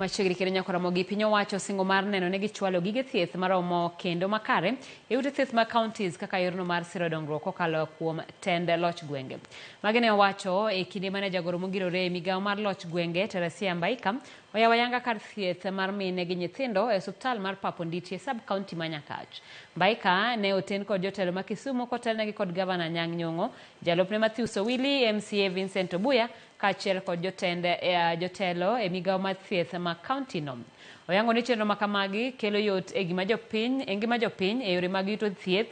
Machiegni Kenya Ramogi piny owacho singo mar neno ne gichwalo gige thieth maromo kendo makare e ute thieth ma counties kaka yorno mar siro dongruok kokalo kuom tend loch gwenge. Magi ne owacho e kinde mane jagoro mogirore e migawo mar loch gwenge Teresia Mbaika oyawo ayanga kar thieth mar mine gi nyithindo e osuptal mar Pap Onditi e sub county ma Nyakach. Mbaika ne oten kod jotelo ma Kisumu kotelnegi kod gavana Anyang' Nyong'o, jalupne Matthews Owili, MCA Vincent Obuya kaachiel kod jotelo e migawo mar thieth ma county no. Oyango ni chenro makamagi kelo yot e ngima jopiny e yore mag yuto thieth.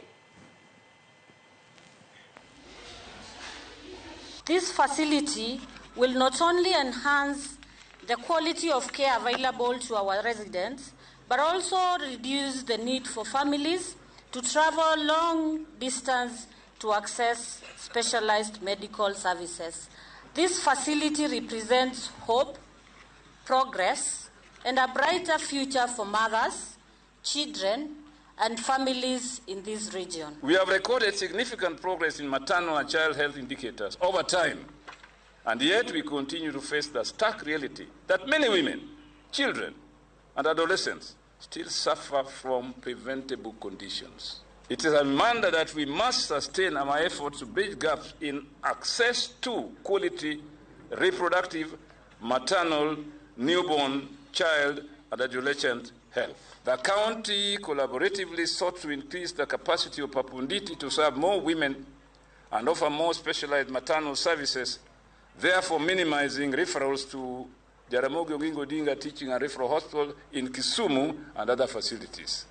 This facility will not only enhance the quality of care available to our residents, but also reduce the need for families to travel long distance to access specialized medical services. This facility represents hope, progress, and a brighter future for mothers, children, and families in this region. We have recorded significant progress in maternal and child health indicators over time, and yet we continue to face the stark reality that many women, children, and adolescents still suffer from preventable conditions. It is a reminder that we must sustain our efforts to bridge gaps in access to quality reproductive, maternal, newborn, child, and adolescent health. The county collaboratively sought to increase the capacity of Pap Onditi to serve more women and offer more specialized maternal services, therefore minimizing referrals to the Ramogi Teaching and Referral Hospital in Kisumu and other facilities.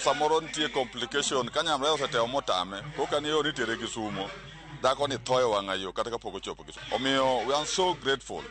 Samoro nitie complication kanyamre oseteo motame kokani yo nitere Kisumu dhako ni thoyo wang'ayo kata kapok ochopo Kisumu. Omiyo we are so grateful.